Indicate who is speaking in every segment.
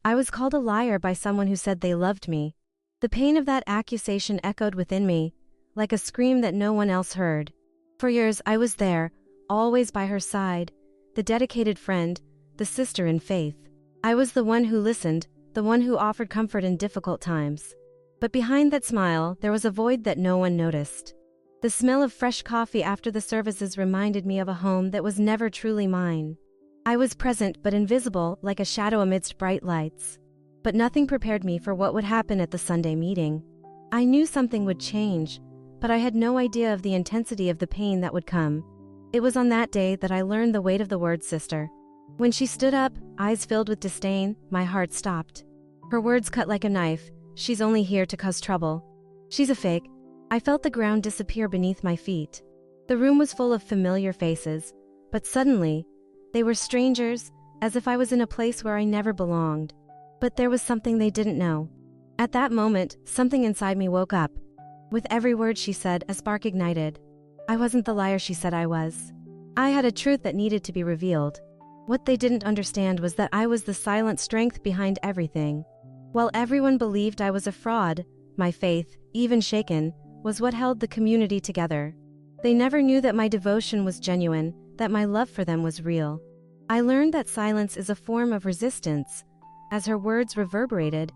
Speaker 1: I was called a liar by someone who said they loved me. The pain of that accusation echoed within me, like a scream that no one else heard. For years I was there, always by her side, the dedicated friend, the sister in faith. I was the one who listened, the one who offered comfort in difficult times. But behind that smile, there was a void that no one noticed. The smell of fresh coffee after the services reminded me of a home that was never truly mine. I was present but invisible, like a shadow amidst bright lights. But nothing prepared me for what would happen at the Sunday meeting. I knew something would change, but I had no idea of the intensity of the pain that would come. It was on that day that I learned the weight of the word sister. When she stood up, eyes filled with disdain, my heart stopped. Her words cut like a knife. She's only here to cause trouble. She's a fake. I felt the ground disappear beneath my feet. The room was full of familiar faces, but suddenly, they were strangers, as if I was in a place where I never belonged. But there was something they didn't know. At that moment, something inside me woke up. With every word she said, a spark ignited. I wasn't the liar she said I was. I had a truth that needed to be revealed. What they didn't understand was that I was the silent strength behind everything. While everyone believed I was a fraud, my faith, even shaken, was what held the community together. They never knew that my devotion was genuine, that my love for them was real. I learned that silence is a form of resistance. As her words reverberated,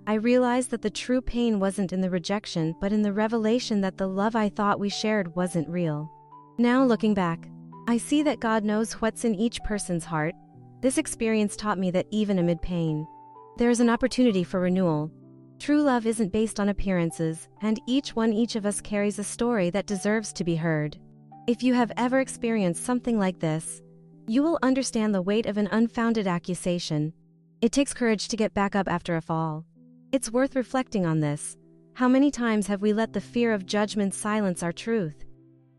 Speaker 1: I realized that the true pain wasn't in the rejection but in the revelation that the love I thought we shared wasn't real. Now looking back, I see that God knows what's in each person's heart. This experience taught me that even amid pain, there is an opportunity for renewal. True love isn't based on appearances, and each of us carries a story that deserves to be heard. If you have ever experienced something like this, you will understand the weight of an unfounded accusation. It takes courage to get back up after a fall. It's worth reflecting on this. How many times have we let the fear of judgment silence our truth?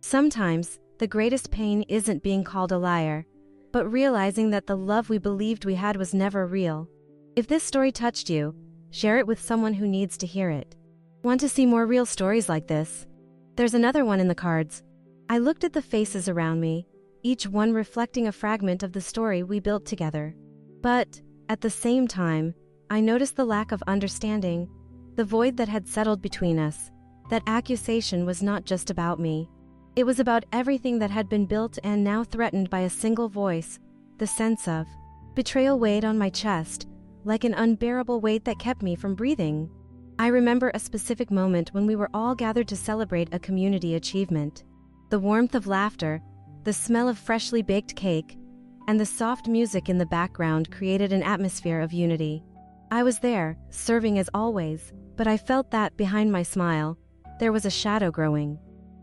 Speaker 1: Sometimes, the greatest pain isn't being called a liar, but realizing that the love we believed we had was never real. If this story touched you, share it with someone who needs to hear it. Want to see more real stories like this? There's another one in the cards. I looked at the faces around me, each one reflecting a fragment of the story we built together. But, at the same time, I noticed the lack of understanding, the void that had settled between us. That accusation was not just about me. It was about everything that had been built and now threatened by a single voice. The sense of betrayal weighed on my chest, like an unbearable weight that kept me from breathing. I remember a specific moment when we were all gathered to celebrate a community achievement. The warmth of laughter, the smell of freshly baked cake, and the soft music in the background created an atmosphere of unity. I was there, serving as always, but I felt that behind my smile, there was a shadow growing.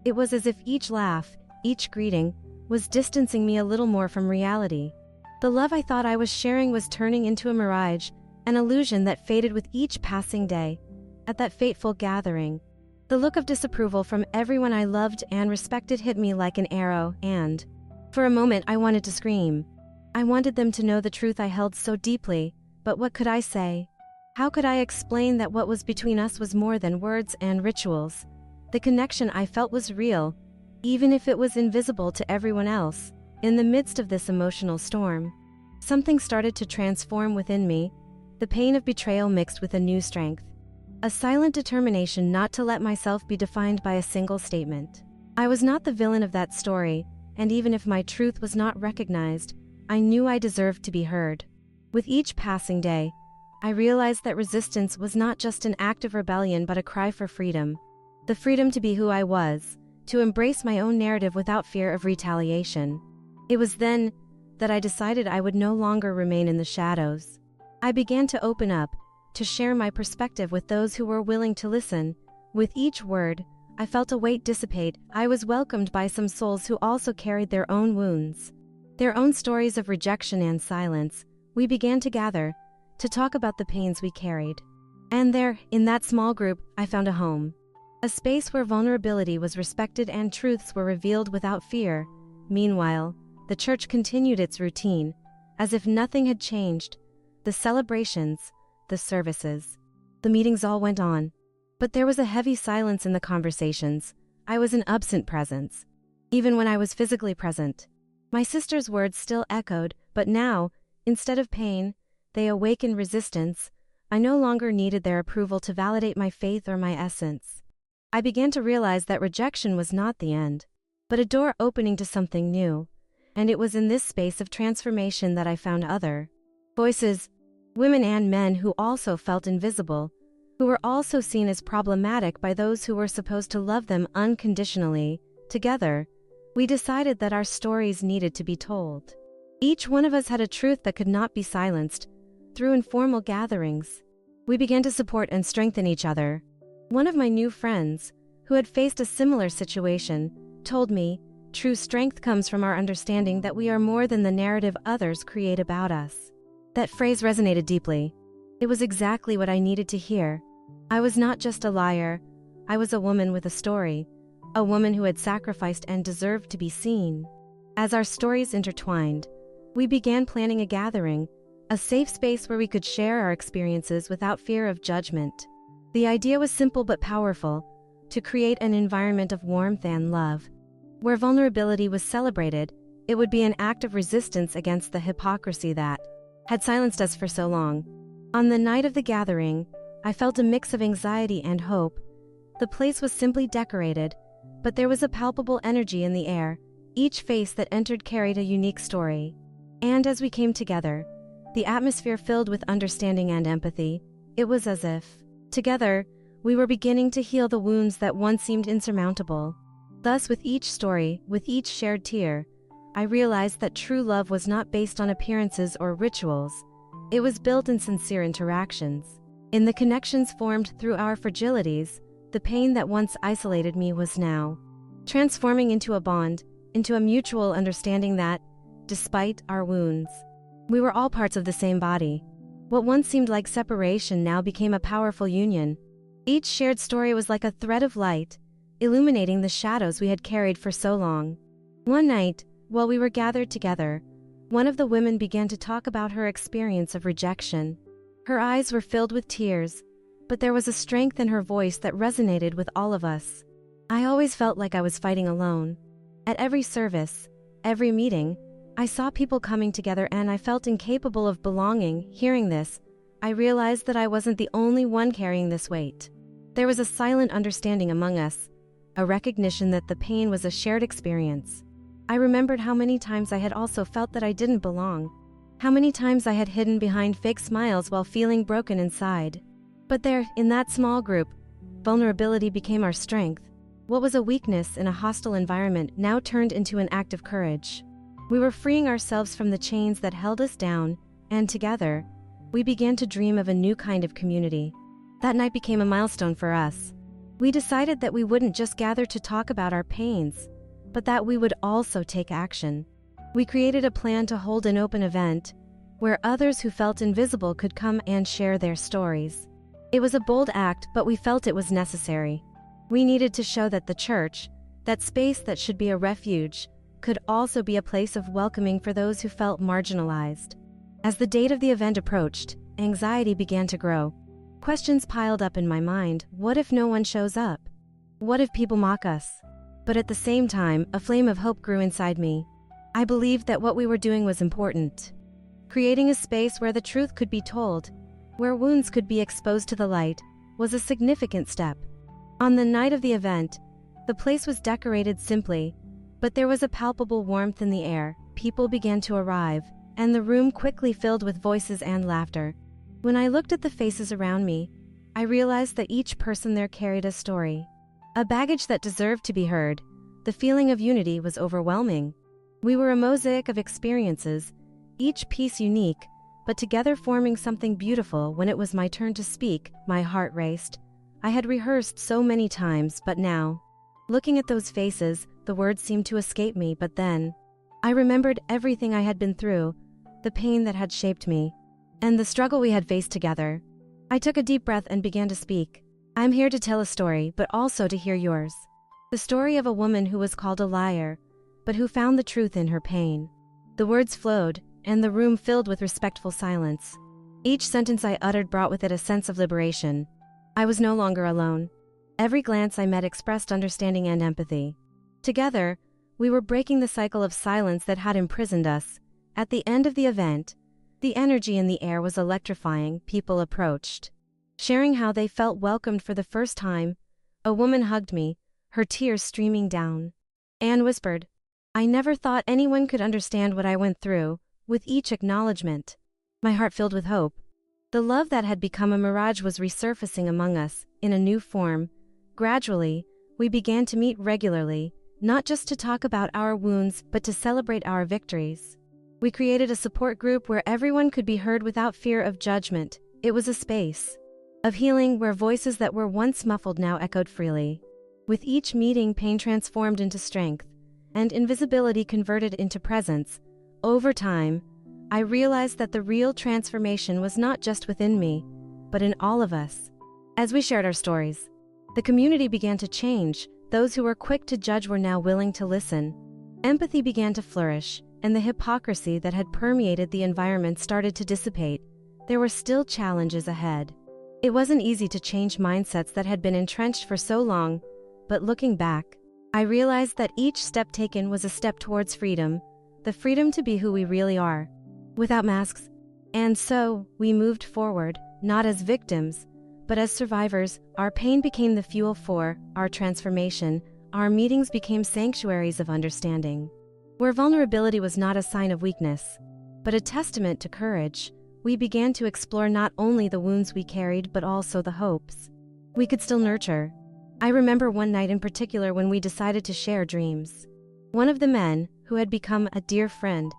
Speaker 1: It was as if each laugh, each greeting, was distancing me a little more from reality. The love I thought I was sharing was turning into a mirage, an illusion that faded with each passing day. At that fateful gathering, the look of disapproval from everyone I loved and respected hit me like an arrow, and, for a moment, I wanted to scream. I wanted them to know the truth I held so deeply, but what could I say? How could I explain that what was between us was more than words and rituals? The connection I felt was real, even if it was invisible to everyone else. In the midst of this emotional storm, something started to transform within me, the pain of betrayal mixed with a new strength. A silent determination not to let myself be defined by a single statement. I was not the villain of that story, and even if my truth was not recognized, I knew I deserved to be heard. With each passing day, I realized that resistance was not just an act of rebellion but a cry for freedom. The freedom to be who I was, to embrace my own narrative without fear of retaliation. It was then that I decided I would no longer remain in the shadows. I began to open up, to share my perspective with those who were willing to listen. With each word, I felt a weight dissipate. I was welcomed by some souls who also carried their own wounds, their own stories of rejection and silence. We began to gather, to talk about the pains we carried. And there, in that small group, I found a home. A space where vulnerability was respected and truths were revealed without fear. Meanwhile, the church continued its routine, as if nothing had changed. The celebrations, the services, the meetings all went on. But there was a heavy silence in the conversations. I was an absent presence. Even when I was physically present, my sister's words still echoed, but now, instead of pain, they awakened resistance, I no longer needed their approval to validate my faith or my essence. I began to realize that rejection was not the end, but a door opening to something new, and it was in this space of transformation that I found other voices, women and men who also felt invisible, who were also seen as problematic by those who were supposed to love them unconditionally. Together, we decided that our stories needed to be told. Each one of us had a truth that could not be silenced. Through informal gatherings, we began to support and strengthen each other. One of my new friends, who had faced a similar situation, told me, "True strength comes from our understanding that we are more than the narrative others create about us." That phrase resonated deeply. It was exactly what I needed to hear. I was not just a liar, I was a woman with a story, a woman who had sacrificed and deserved to be seen. As our stories intertwined, we began planning a gathering, a safe space where we could share our experiences without fear of judgment. The idea was simple but powerful, to create an environment of warmth and love. Where vulnerability was celebrated, it would be an act of resistance against the hypocrisy that had silenced us for so long. On the night of the gathering, I felt a mix of anxiety and hope. The place was simply decorated, but there was a palpable energy in the air. Each face that entered carried a unique story. And as we came together, the atmosphere filled with understanding and empathy. It was as if, together, we were beginning to heal the wounds that once seemed insurmountable. Thus, with each story, with each shared tear, I realized that true love was not based on appearances or rituals. It was built in sincere interactions. In the connections formed through our fragilities, the pain that once isolated me was now transforming into a bond, into a mutual understanding that, despite our wounds, we were all parts of the same body. What once seemed like separation now became a powerful union. Each shared story was like a thread of light, illuminating the shadows we had carried for so long. One night, while we were gathered together, one of the women began to talk about her experience of rejection. Her eyes were filled with tears, but there was a strength in her voice that resonated with all of us. I always felt like I was fighting alone. At every service, every meeting, I saw people coming together and I felt incapable of belonging. Hearing this, I realized that I wasn't the only one carrying this weight. There was a silent understanding among us, a recognition that the pain was a shared experience. I remembered how many times I had also felt that I didn't belong. How many times I had hidden behind fake smiles while feeling broken inside. But there, in that small group, vulnerability became our strength. What was a weakness in a hostile environment now turned into an act of courage. We were freeing ourselves from the chains that held us down, and together, we began to dream of a new kind of community. That night became a milestone for us. We decided that we wouldn't just gather to talk about our pains, but that we would also take action. We created a plan to hold an open event, where others who felt invisible could come and share their stories. It was a bold act, but we felt it was necessary. We needed to show that the church, that space that should be a refuge, could also be a place of welcoming for those who felt marginalized. As the date of the event approached, anxiety began to grow. Questions piled up in my mind. What if no one shows up? What if people mock us? But at the same time, a flame of hope grew inside me. I believed that what we were doing was important. Creating a space where the truth could be told, where wounds could be exposed to the light, was a significant step. On the night of the event, the place was decorated simply, but there was a palpable warmth in the air. People began to arrive, and the room quickly filled with voices and laughter. When I looked at the faces around me, I realized that each person there carried a story, a baggage that deserved to be heard. The feeling of unity was overwhelming. We were a mosaic of experiences, each piece unique, but together forming something beautiful. When it was my turn to speak, my heart raced. I had rehearsed so many times, but now, looking at those faces, the words seemed to escape me. But then, I remembered everything I had been through, the pain that had shaped me, and the struggle we had faced together. I took a deep breath and began to speak. I'm here to tell a story, but also to hear yours. The story of a woman who was called a liar, but who found the truth in her pain. The words flowed, and the room filled with respectful silence. Each sentence I uttered brought with it a sense of liberation. I was no longer alone. Every glance I met expressed understanding and empathy. Together, we were breaking the cycle of silence that had imprisoned us. At the end of the event, The energy in the air was electrifying. People approached, sharing how they felt welcomed for the first time. A woman hugged me, her tears streaming down. Anne whispered, "I never thought anyone could understand what I went through." With each acknowledgement, my heart filled with hope. The love that had become a mirage was resurfacing among us, in a new form. Gradually, we began to meet regularly, not just to talk about our wounds but to celebrate our victories. We created a support group where everyone could be heard without fear of judgment. It was a space of healing where voices that were once muffled now echoed freely. With each meeting, pain transformed into strength, and invisibility converted into presence. Over time, I realized that the real transformation was not just within me, but in all of us. As we shared our stories, the community began to change. Those who were quick to judge were now willing to listen. Empathy began to flourish, and the hypocrisy that had permeated the environment started to dissipate. There were still challenges ahead. It wasn't easy to change mindsets that had been entrenched for so long, but looking back, I realized that each step taken was a step towards freedom, the freedom to be who we really are, without masks. And so, we moved forward, not as victims, but as survivors. Our pain became the fuel for our transformation. Our meetings became sanctuaries of understanding, where vulnerability was not a sign of weakness, but a testament to courage. We began to explore not only the wounds we carried but also the hopes we could still nurture. I remember one night in particular when we decided to share dreams. One of the men, who had become a dear friend,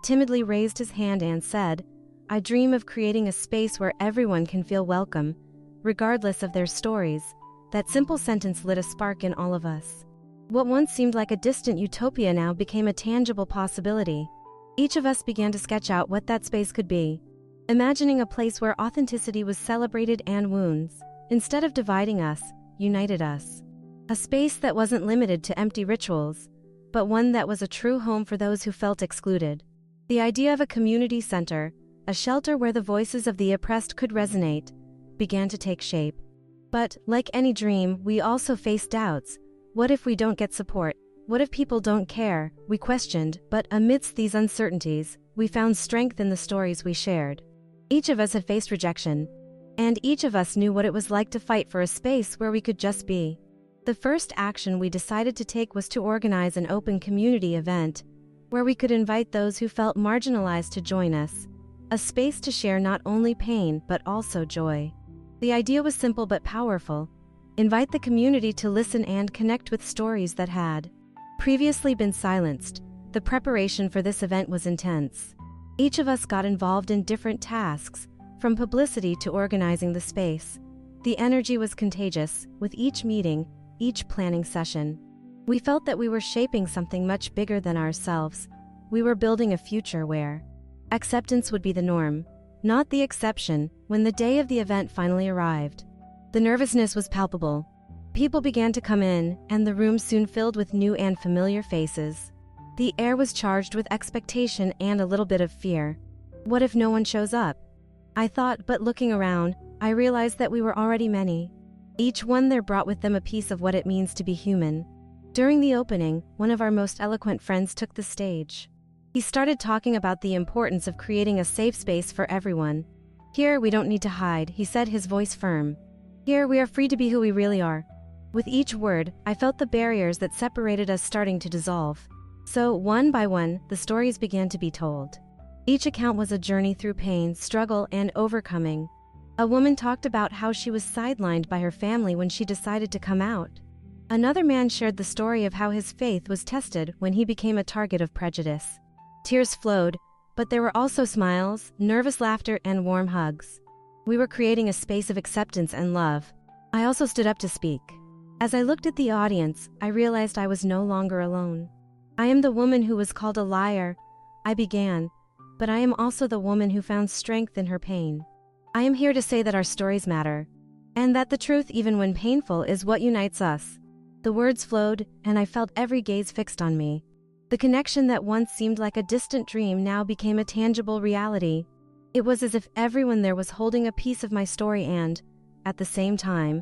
Speaker 1: timidly raised his hand and said, "I dream of creating a space where everyone can feel welcome, regardless of their stories." That simple sentence lit a spark in all of us. What once seemed like a distant utopia now became a tangible possibility. Each of us began to sketch out what that space could be, imagining a place where authenticity was celebrated and wounds, instead of dividing us, united us. A space that wasn't limited to empty rituals, but one that was a true home for those who felt excluded. The idea of a community center, a shelter where the voices of the oppressed could resonate, began to take shape. But, like any dream, we also faced doubts. What if we don't get support? What if people don't care? We questioned, but amidst these uncertainties, we found strength in the stories we shared. Each of us had faced rejection, and each of us knew what it was like to fight for a space where we could just be. The first action we decided to take was to organize an open community event, where we could invite those who felt marginalized to join us, a space to share not only pain but also joy. The idea was simple but powerful. Invite the community to listen and connect with stories that had previously been silenced. The preparation for this event was intense. Each of us got involved in different tasks, from publicity to organizing the space. The energy was contagious. With each meeting, each planning session, we felt that we were shaping something much bigger than ourselves. We were building a future where acceptance would be the norm, not the exception. When the day of the event finally arrived, the nervousness was palpable. People began to come in, and the room soon filled with new and familiar faces. The air was charged with expectation and a little bit of fear. What if no one shows up? I thought, but looking around, I realized that we were already many. Each one there brought with them a piece of what it means to be human. During the opening, one of our most eloquent friends took the stage. He started talking about the importance of creating a safe space for everyone. "Here we don't need to hide," he said, his voice firm. "Here we are free to be who we really are." With each word, I felt the barriers that separated us starting to dissolve. So, one by one, the stories began to be told. Each account was a journey through pain, struggle, and overcoming. A woman talked about how she was sidelined by her family when she decided to come out. Another man shared the story of how his faith was tested when he became a target of prejudice. Tears flowed, but there were also smiles, nervous laughter, and warm hugs. We were creating a space of acceptance and love. I also stood up to speak. As I looked at the audience, I realized I was no longer alone. "I am the woman who was called a liar," I began, "but I am also the woman who found strength in her pain. I am here to say that our stories matter, and that the truth, even when painful, is what unites us." The words flowed, and I felt every gaze fixed on me. The connection that once seemed like a distant dream now became a tangible reality. It was as if everyone there was holding a piece of my story and, at the same time,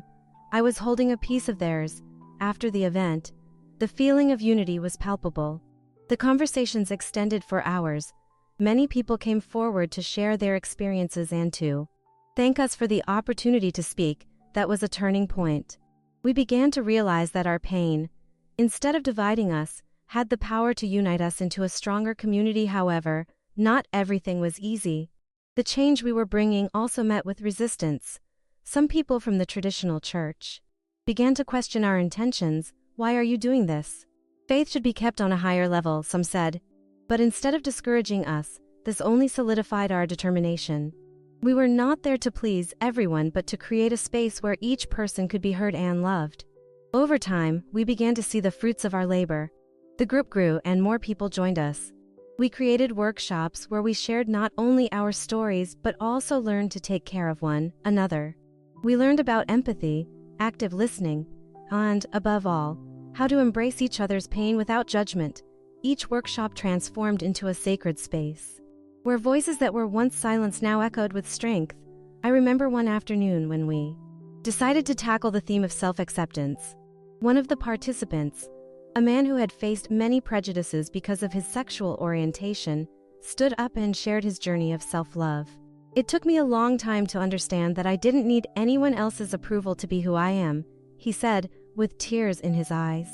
Speaker 1: I was holding a piece of theirs. After the event, the feeling of unity was palpable. The conversations extended for hours, Many people came forward to share their experiences and to thank us for the opportunity to speak. That was a turning point. We began to realize that our pain, instead of dividing us, had the power to unite us into a stronger community. However, not everything was easy. The change we were bringing also met with resistance. Some people from the traditional church began to question our intentions. Why are you doing this? Faith should be kept on a higher level, some said. But instead of discouraging us, this only solidified our determination. We were not there to please everyone but to create a space where each person could be heard and loved. Over time, we began to see the fruits of our labor. The group grew and more people joined us. We created workshops where we shared not only our stories but also learned to take care of one another. We learned about empathy, active listening, and, above all, how to embrace each other's pain without judgment. Each workshop transformed into a sacred space, where voices that were once silenced now echoed with strength. I remember one afternoon when we decided to tackle the theme of self-acceptance. One of the participants, a man who had faced many prejudices because of his sexual orientation, stood up and shared his journey of self-love. It took me a long time to understand that I didn't need anyone else's approval to be who I am, he said, with tears in his eyes.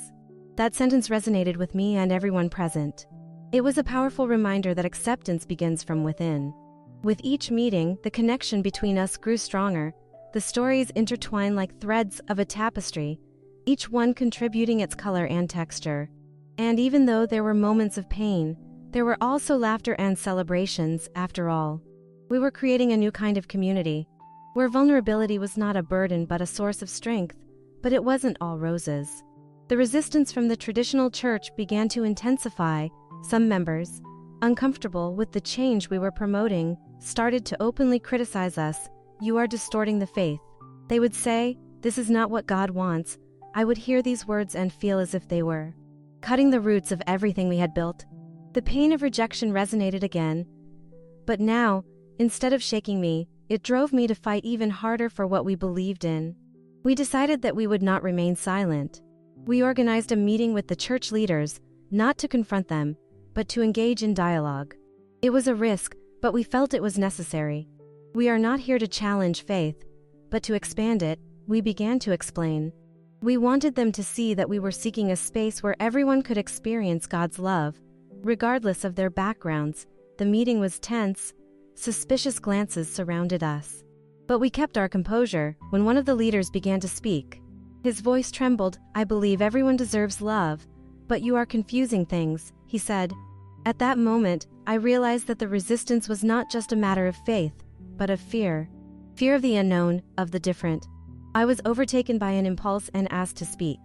Speaker 1: That sentence resonated with me and everyone present. It was a powerful reminder that acceptance begins from within. With each meeting, the connection between us grew stronger. The stories intertwined like threads of a tapestry, each one contributing its color and texture. And even though there were moments of pain, there were also laughter and celebrations. After all, we were creating a new kind of community, where vulnerability was not a burden but a source of strength. But it wasn't all roses. The resistance from the traditional church began to intensify. Some members, uncomfortable with the change we were promoting, started to openly criticize us. You are distorting the faith, they would say. This is not what God wants. I would hear these words and feel as if they were cutting the roots of everything we had built. The pain of rejection resonated again. But now, instead of shaking me, it drove me to fight even harder for what we believed in. We decided that we would not remain silent. We organized a meeting with the church leaders, not to confront them, but to engage in dialogue. It was a risk, but we felt it was necessary. We are not here to challenge faith, but to expand it. We began to explain. We wanted them to see that we were seeking a space where everyone could experience God's love, regardless of their backgrounds. The meeting was tense. Suspicious glances surrounded us. But we kept our composure when one of the leaders began to speak. His voice trembled. I believe everyone deserves love, but you are confusing things, he said. At that moment, I realized that the resistance was not just a matter of faith, but of fear. Fear of the unknown, of the different. I was overtaken by an impulse and asked to speak.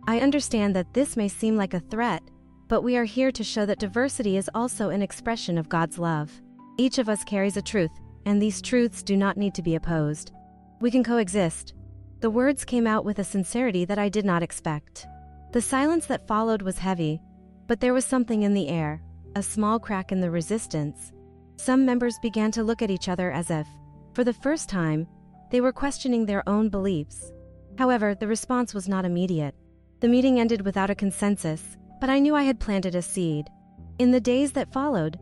Speaker 1: I understand that this may seem like a threat, but we are here to show that diversity is also an expression of God's love. Each of us carries a truth, and these truths do not need to be opposed. We can coexist. The words came out with a sincerity that I did not expect. The silence that followed was heavy, but there was something in the air, a small crack in the resistance. Some members began to look at each other as if, for the first time, they were questioning their own beliefs. However, the response was not immediate. The meeting ended without a consensus, but I knew I had planted a seed. In the days that followed,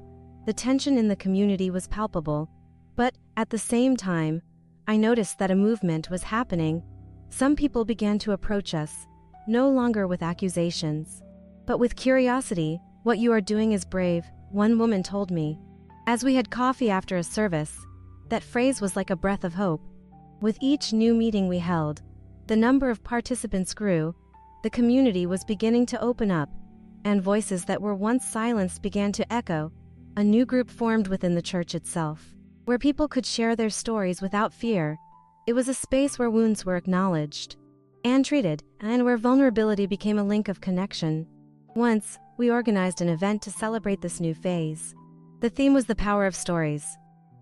Speaker 1: the tension in the community was palpable. But, at the same time, I noticed that a movement was happening. Some people began to approach us, no longer with accusations, but with curiosity. What you are doing is brave, one woman told me. As we had coffee after a service, that phrase was like a breath of hope. With each new meeting we held, the number of participants grew. The community was beginning to open up, and voices that were once silenced began to echo. A new group formed within the church itself, where people could share their stories without fear. It was a space where wounds were acknowledged and treated, and where vulnerability became a link of connection. Once, we organized an event to celebrate this new phase. The theme was the power of stories.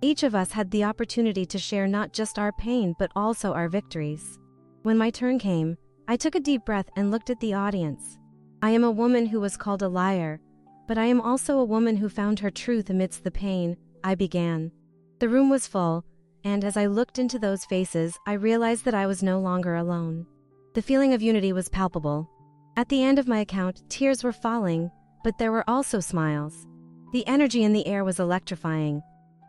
Speaker 1: Each of us had the opportunity to share not just our pain but also our victories. When my turn came, I took a deep breath and looked at the audience. I am a woman who was called a liar, but I am also a woman who found her truth amidst the pain. I began. The room was full, and as I looked into those faces, I realized that I was no longer alone. The feeling of unity was palpable. At the end of my account, tears were falling, but there were also smiles. The energy in the air was electrifying.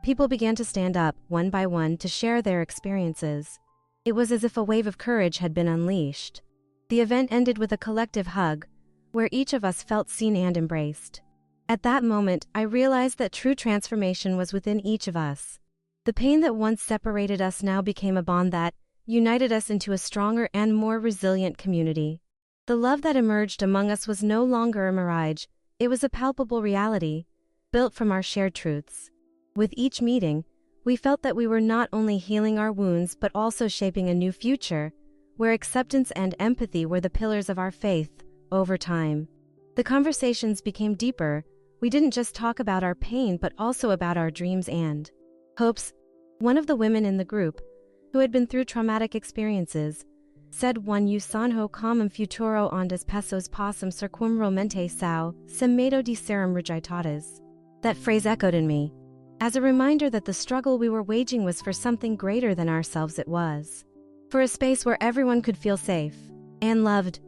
Speaker 1: People began to stand up, one by one, to share their experiences. It was as if a wave of courage had been unleashed. The event ended with a collective hug, where each of us felt seen and embraced. At that moment, I realized that true transformation was within each of us. The pain that once separated us now became a bond that united us into a stronger and more resilient community. The love that emerged among us was no longer a mirage, it was a palpable reality, built from our shared truths. With each meeting, we felt that we were not only healing our wounds but also shaping a new future, where acceptance and empathy were the pillars of our faith. Over time, the conversations became deeper. We didn't just talk about our pain but also about our dreams and hopes. One of the women in the group, who had been through traumatic experiences, said, "One sanho como futuro ondas pessoas possam ser como realmente são, sem medo de serem rejeitadas." That phrase echoed in me, as a reminder that the struggle we were waging was for something greater than ourselves. It was for a space where everyone could feel safe and loved.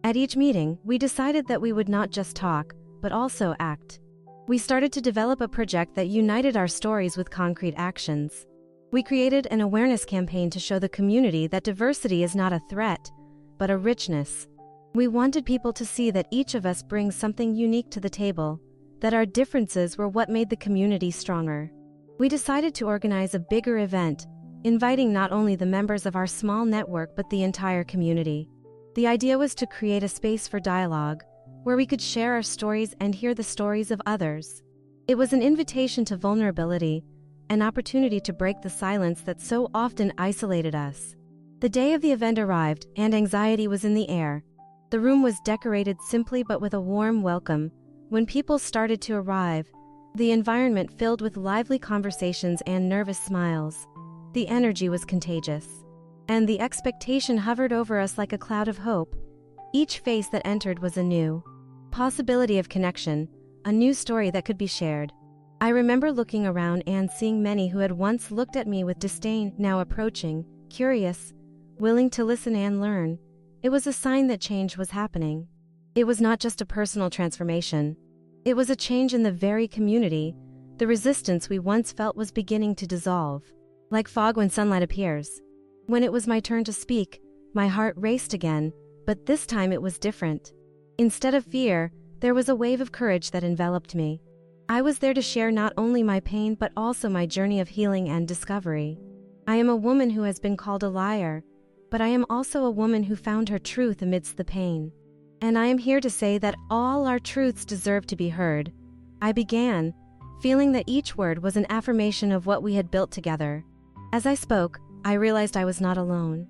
Speaker 1: At each meeting, we decided that we would not just talk, but also act. We started to develop a project that united our stories with concrete actions. We created an awareness campaign to show the community that diversity is not a threat, but a richness. We wanted people to see that each of us brings something unique to the table, that our differences were what made the community stronger. We decided to organize a bigger event, inviting not only the members of our small network but the entire community. The idea was to create a space for dialogue, where we could share our stories and hear the stories of others. It was an invitation to vulnerability, an opportunity to break the silence that so often isolated us. The day of the event arrived, and anxiety was in the air. The room was decorated simply but with a warm welcome. When people started to arrive, the environment filled with lively conversations and nervous smiles. The energy was contagious, and the expectation hovered over us like a cloud of hope. Each face that entered was a new possibility of connection, a new story that could be shared. I remember looking around and seeing many who had once looked at me with disdain now approaching, curious, willing to listen and learn. It was a sign that change was happening. It was not just a personal transformation. It was a change in the very community. The resistance we once felt was beginning to dissolve, like fog when sunlight appears. When it was my turn to speak, my heart raced again, but this time it was different. Instead of fear, there was a wave of courage that enveloped me. I was there to share not only my pain but also my journey of healing and discovery. I am a woman who has been called a liar, but I am also a woman who found her truth amidst the pain. And I am here to say that all our truths deserve to be heard. I began, feeling that each word was an affirmation of what we had built together. As I spoke, I realized I was not alone.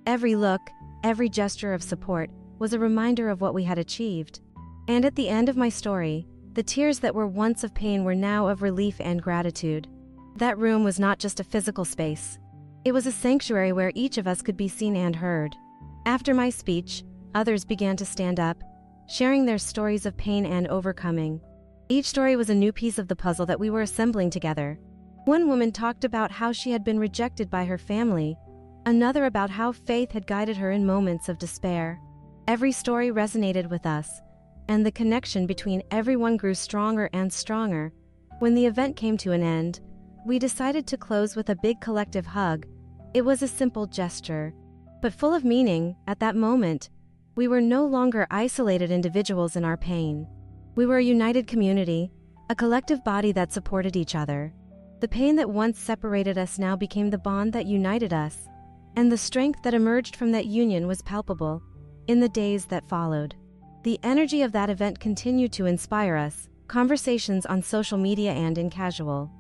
Speaker 1: Every look, every gesture of support, was a reminder of what we had achieved. And at the end of my story, the tears that were once of pain were now of relief and gratitude. That room was not just a physical space. It was a sanctuary where each of us could be seen and heard. After my speech, others began to stand up, sharing their stories of pain and overcoming. Each story was a new piece of the puzzle that we were assembling together. One woman talked about how she had been rejected by her family, another about how faith had guided her in moments of despair. Every story resonated with us, and the connection between everyone grew stronger and stronger. When the event came to an end, we decided to close with a big collective hug. It was a simple gesture, but full of meaning. At that moment, we were no longer isolated individuals in our pain. We were a united community, a collective body that supported each other. The pain that once separated us now became the bond that united us, and the strength that emerged from that union was palpable. In the days that followed, the energy of that event continued to inspire us. Conversations on social media and in casual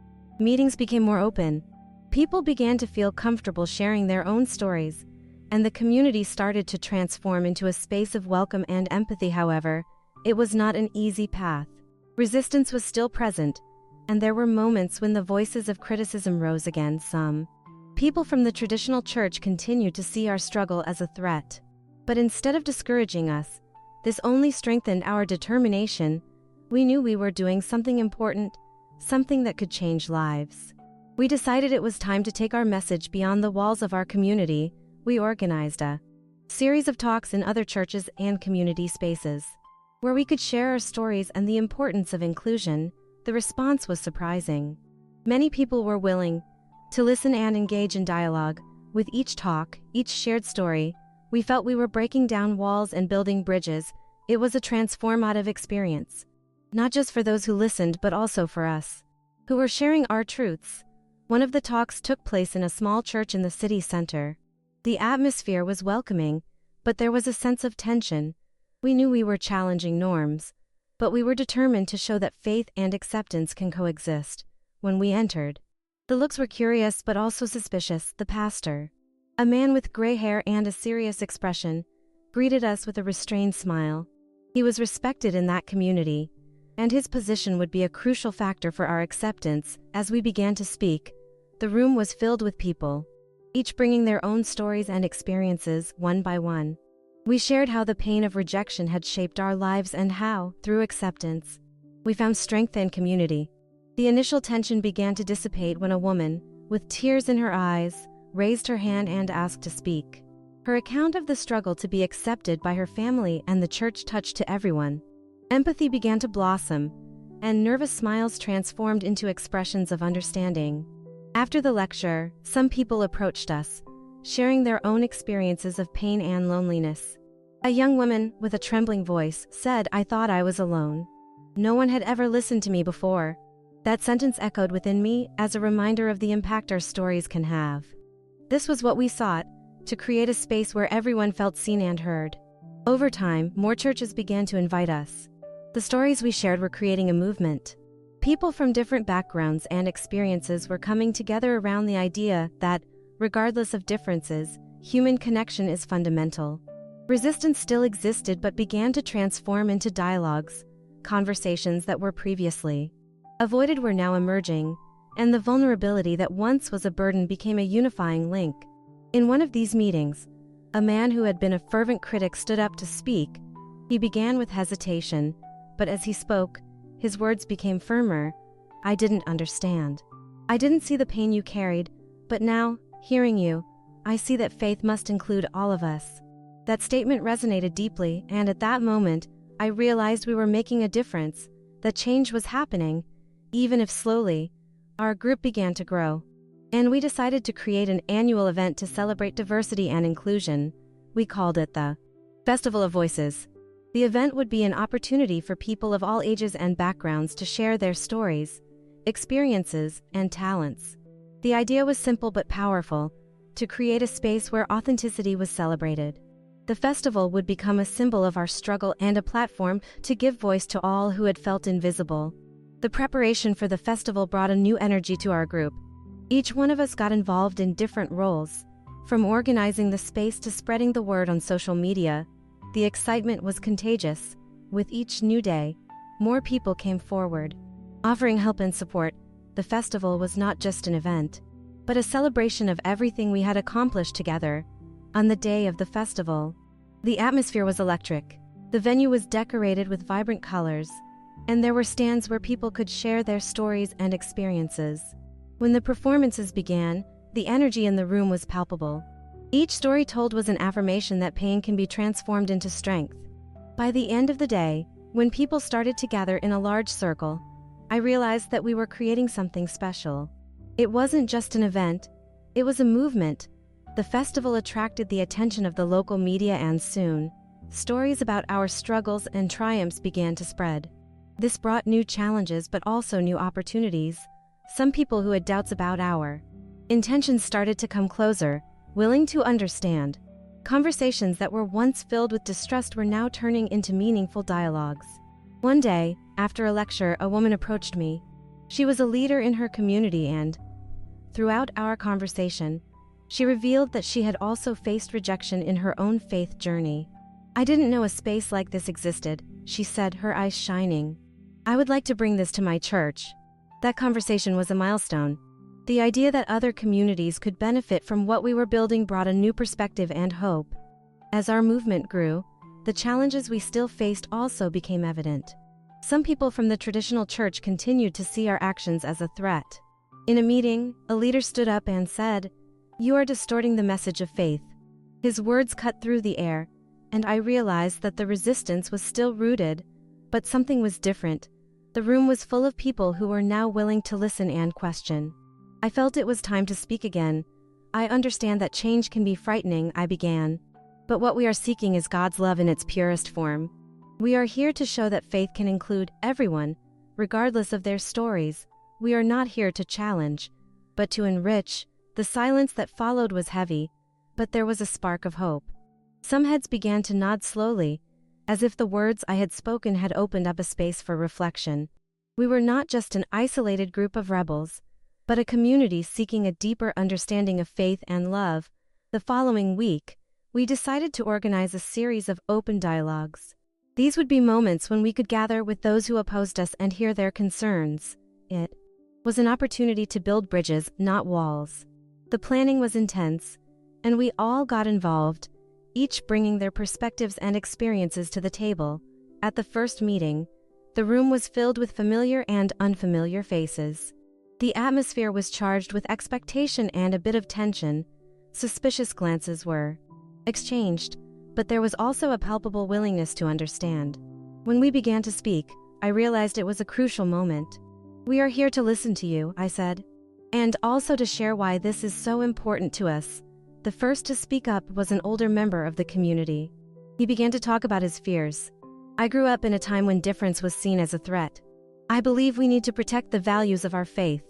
Speaker 1: meetings became more open. People began to feel comfortable sharing their own stories, and the community started to transform into a space of welcome and empathy. However, it was not an easy path. Resistance was still present, and there were moments when the voices of criticism rose again. Some people from the traditional church continued to see our struggle as a threat. But instead of discouraging us, this only strengthened our determination. We knew we were doing something important, something that could change lives. We decided it was time to take our message beyond the walls of our community. We organized a series of talks in other churches and community spaces, where we could share our stories and the importance of inclusion. the response was surprising. Many people were willing to listen and engage in dialogue. With each talk, each shared story, we felt we were breaking down walls and building bridges. It was a transformative experience, not just for those who listened but also for us, who were sharing our truths. One of the talks took place in a small church in the city center. The atmosphere was welcoming, but there was a sense of tension. We knew we were challenging norms, but we were determined to show that faith and acceptance can coexist. When we entered, the looks were curious but also suspicious. The pastor, a man with gray hair and a serious expression, greeted us with a restrained smile. He was respected in that community, and his position would be a crucial factor for our acceptance. As we began to speak, the room was filled with people, each bringing their own stories and experiences. One by one, we shared how the pain of rejection had shaped our lives and how, through acceptance, we found strength and community. The initial tension began to dissipate when a woman, with tears in her eyes, raised her hand and asked to speak. Her account of the struggle to be accepted by her family and the church touched to everyone. Empathy began to blossom, and nervous smiles transformed into expressions of understanding. After the lecture, some people approached us, sharing their own experiences of pain and loneliness. A young woman, with a trembling voice, said, "I thought I was alone. No one had ever listened to me before." That sentence echoed within me as a reminder of the impact our stories can have. This was what we sought, to create a space where everyone felt seen and heard. Over time, more churches began to invite us. The stories we shared were creating a movement. People from different backgrounds and experiences were coming together around the idea that, regardless of differences, human connection is fundamental. Resistance still existed but began to transform into dialogues. Conversations that were previously avoided were now emerging, and the vulnerability that once was a burden became a unifying link. In one of these meetings, a man who had been a fervent critic stood up to speak. He began with hesitation, but as he spoke, his words became firmer. "I didn't understand. I didn't see the pain you carried, but now, hearing you, I see that faith must include all of us." That statement resonated deeply, and at that moment, I realized we were making a difference, that change was happening. Even if slowly, our group began to grow, and we decided to create an annual event to celebrate diversity and inclusion. We called it the Festival of Voices. The event would be an opportunity for people of all ages and backgrounds to share their stories, experiences, and talents. The idea was simple but powerful, to create a space where authenticity was celebrated. The festival would become a symbol of our struggle and a platform to give voice to all who had felt invisible. The preparation for the festival brought a new energy to our group. Each one of us got involved in different roles, from organizing the space to spreading the word on social media. The excitement was contagious. With each new day, more people came forward, offering help and support. The festival was not just an event, but a celebration of everything we had accomplished together. On the day of the festival, the atmosphere was electric. The venue was decorated with vibrant colors, and there were stands where people could share their stories and experiences. When the performances began, the energy in the room was palpable. Each story told was an affirmation that pain can be transformed into strength. By the end of the day, when people started to gather in a large circle, I realized that we were creating something special. It wasn't just an event, it was a movement. The festival attracted the attention of the local media, and soon, stories about our struggles and triumphs began to spread. This brought new challenges but also new opportunities. Some people who had doubts about our intentions started to come closer, willing to understand. Conversations that were once filled with distrust were now turning into meaningful dialogues. One day, after a lecture, a woman approached me. She was a leader in her community, and throughout our conversation, she revealed that she had also faced rejection in her own faith journey. "I didn't know a space like this existed," she said, her eyes shining. "I would like to bring this to my church." That conversation was a milestone. The idea that other communities could benefit from what we were building brought a new perspective and hope. As our movement grew, the challenges we still faced also became evident. Some people from the traditional church continued to see our actions as a threat. In a meeting, a leader stood up and said, "You are distorting the message of faith." His words cut through the air, and I realized that the resistance was still rooted, but something was different. The room was full of people who were now willing to listen and question. I felt it was time to speak again. I understand that change can be frightening, I began. But what we are seeking is God's love in its purest form. We are here to show that faith can include everyone, regardless of their stories. We are not here to challenge, but to enrich. The silence that followed was heavy, but there was a spark of hope. Some heads began to nod slowly, as if the words I had spoken had opened up a space for reflection. We were not just an isolated group of rebels, but a community seeking a deeper understanding of faith and love. The following week, we decided to organize a series of open dialogues. These would be moments when we could gather with those who opposed us and hear their concerns. It was an opportunity to build bridges, not walls. The planning was intense, and we all got involved, each bringing their perspectives and experiences to the table. At the first meeting, the room was filled with familiar and unfamiliar faces. The atmosphere was charged with expectation and a bit of tension. Suspicious glances were exchanged, but there was also a palpable willingness to understand. When we began to speak, I realized it was a crucial moment. "We are here to listen to you," I said, "and also to share why this is so important to us." The first to speak up was an older member of the community. He began to talk about his fears. "I grew up in a time when difference was seen as a threat. I believe we need to protect the values of our faith."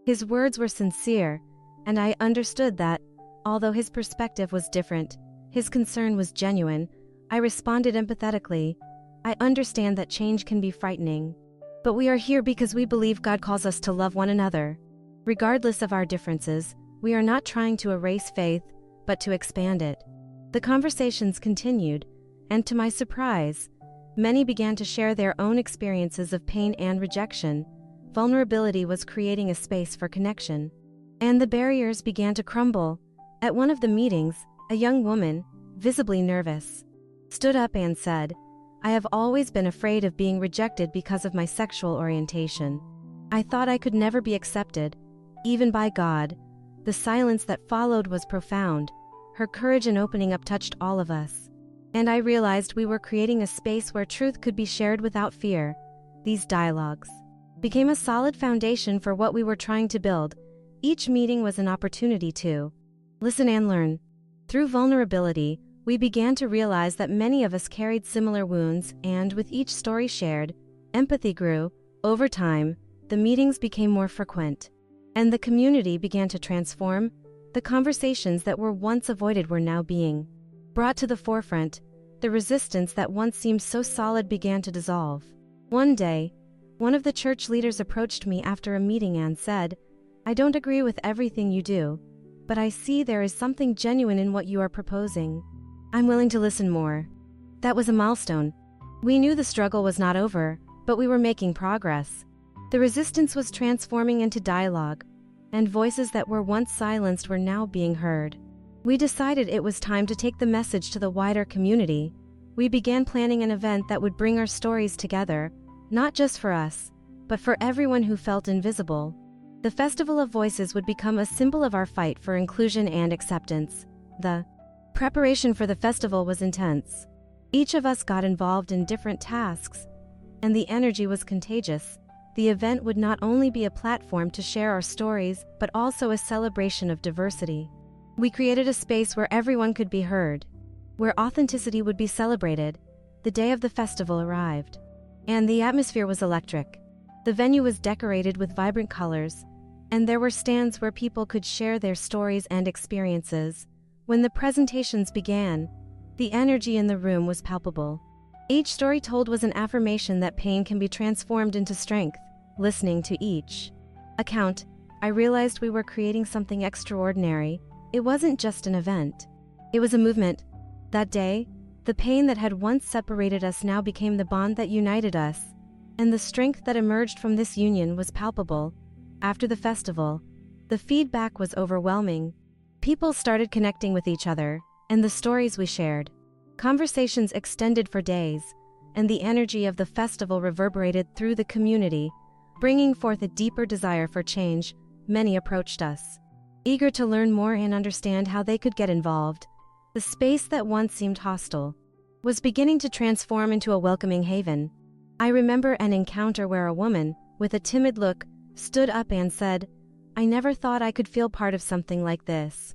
Speaker 1: His words were sincere, and I understood that, although his perspective was different, his concern was genuine. I responded empathetically. "I understand that change can be frightening, but we are here because we believe God calls us to love one another. Regardless of our differences, we are not trying to erase faith, but to expand it." The conversations continued, and to my surprise, many began to share their own experiences of pain and rejection. Vulnerability was creating a space for connection, and the barriers began to crumble. At one of the meetings, a young woman, visibly nervous, stood up and said, "I have always been afraid of being rejected because of my sexual orientation. I thought I could never be accepted, even by God." The silence that followed was profound. Her courage in opening up touched all of us, and I realized we were creating a space where truth could be shared without fear. These dialogues became a solid foundation for what we were trying to build. Each meeting was an opportunity to listen and learn. Through vulnerability, we began to realize that many of us carried similar wounds, and with each story shared, empathy grew. Over time, the meetings became more frequent, and the community began to transform. The conversations that were once avoided were now being brought to the forefront. The resistance that once seemed so solid began to dissolve. One day, one of the church leaders approached me after a meeting and said, "I don't agree with everything you do, but I see there is something genuine in what you are proposing. I'm willing to listen more." That was a milestone. We knew the struggle was not over, but we were making progress. The resistance was transforming into dialogue, and voices that were once silenced were now being heard. We decided it was time to take the message to the wider community. We began planning an event that would bring our stories together, not just for us, but for everyone who felt invisible. The Festival of Voices would become a symbol of our fight for inclusion and acceptance. The preparation for the festival was intense. Each of us got involved in different tasks, and the energy was contagious. The event would not only be a platform to share our stories, but also a celebration of diversity. We created a space where everyone could be heard, where authenticity would be celebrated. The day of the festival arrived, and the atmosphere was electric. The venue was decorated with vibrant colors, and there were stands where people could share their stories and experiences. When the presentations began, the energy in the room was palpable. Each story told was an affirmation that pain can be transformed into strength. Listening to each account, I realized we were creating something extraordinary. It wasn't just an event, it was a movement. That day, the pain that had once separated us now became the bond that united us, and the strength that emerged from this union was palpable. After the festival, the feedback was overwhelming. People started connecting with each other, and the stories we shared. Conversations extended for days, and the energy of the festival reverberated through the community, bringing forth a deeper desire for change. Many approached us, eager to learn more and understand how they could get involved. The space that once seemed hostile was beginning to transform into a welcoming haven. I remember an encounter where a woman, with a timid look, stood up and said, "I never thought I could feel part of something like this.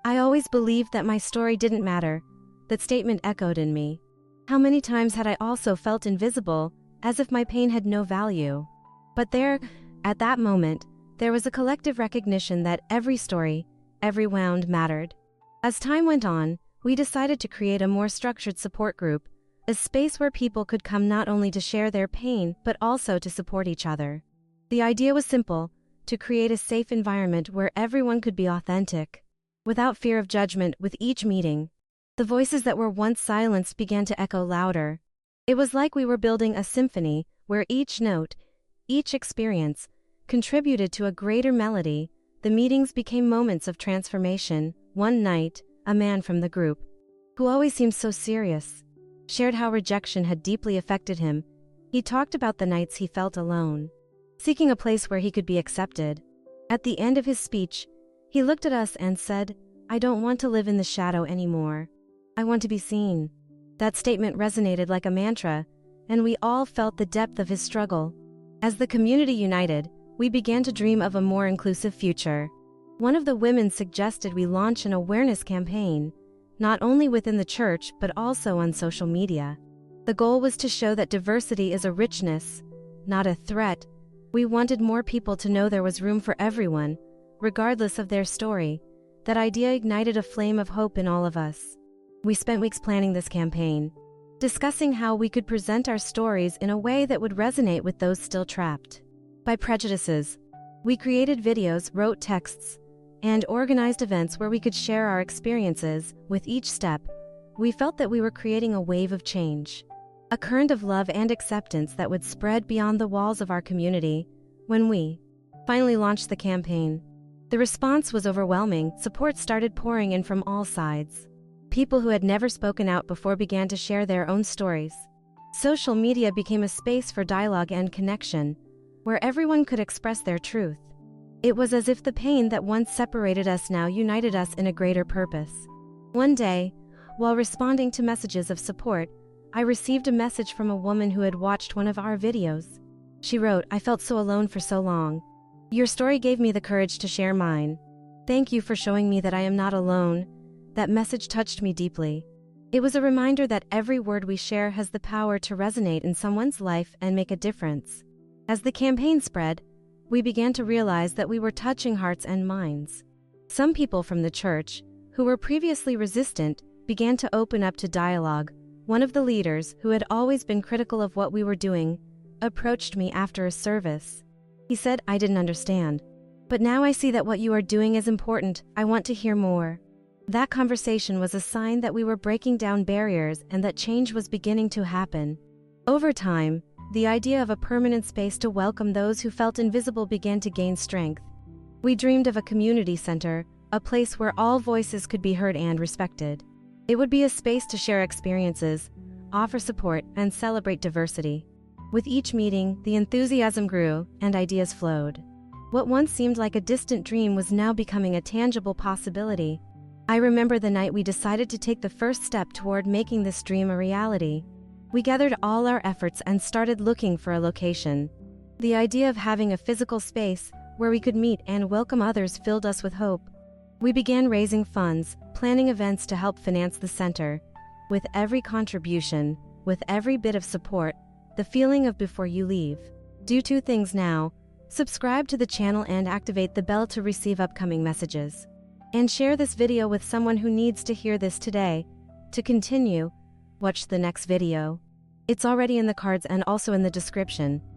Speaker 1: I always believed that my story didn't matter." That statement echoed in me. How many times had I also felt invisible, as if my pain had no value? But there, at that moment, there was a collective recognition that every story, every wound mattered. As time went on, we decided to create a more structured support group, a space where people could come not only to share their pain but also to support each other. The idea was simple: to create a safe environment where everyone could be authentic, without fear of judgment. With each meeting, the voices that were once silenced began to echo louder. It was like we were building a symphony where each note, each experience, contributed to a greater melody. The meetings became moments of transformation. One night, a man from the group, who always seemed so serious, shared how rejection had deeply affected him. He talked about the nights he felt alone, seeking a place where he could be accepted. At the end of his speech, he looked at us and said, "I don't want to live in the shadow anymore. I want to be seen." That statement resonated like a mantra, and we all felt the depth of his struggle. As the community united, we began to dream of a more inclusive future. One of the women suggested we launch an awareness campaign, not only within the church but also on social media. The goal was to show that diversity is a richness, not a threat. We wanted more people to know there was room for everyone, regardless of their story. That idea ignited a flame of hope in all of us. We spent weeks planning this campaign, discussing how we could present our stories in a way that would resonate with those still trapped by prejudices. We created videos, wrote texts, and organized events where we could share our experiences. With each step, we felt that we were creating a wave of change, a current of love and acceptance that would spread beyond the walls of our community. When we finally launched the campaign, the response was overwhelming. Support started pouring in from all sides. People who had never spoken out before began to share their own stories. Social media became a space for dialogue and connection, where everyone could express their truth. It was as if the pain that once separated us now united us in a greater purpose. One day, while responding to messages of support, I received a message from a woman who had watched one of our videos. She wrote, "I felt so alone for so long. Your story gave me the courage to share mine. Thank you for showing me that I am not alone." That message touched me deeply. It was a reminder that every word we share has the power to resonate in someone's life and make a difference. As the campaign spread, we began to realize that we were touching hearts and minds. Some people from the church, who were previously resistant, began to open up to dialogue. One of the leaders, who had always been critical of what we were doing, approached me after a service. He said, "I didn't understand, but now I see that what you are doing is important. I want to hear more." That conversation was a sign that we were breaking down barriers and that change was beginning to happen. Over time, the idea of a permanent space to welcome those who felt invisible began to gain strength. We dreamed of a community center, a place where all voices could be heard and respected. It would be a space to share experiences, offer support, and celebrate diversity. With each meeting, the enthusiasm grew and ideas flowed. What once seemed like a distant dream was now becoming a tangible possibility. I remember the night we decided to take the first step toward making this dream a reality. We gathered all our efforts and started looking for a location. The idea of having a physical space where we could meet and welcome others filled us with hope. We began raising funds, planning events to help finance the center. With every contribution, with every bit of support, the feeling of before you leave. Do two things now: subscribe to the channel and activate the bell to receive upcoming messages. And share this video with someone who needs to hear this today. To continue, watch the next video. It's already in the cards and also in the description.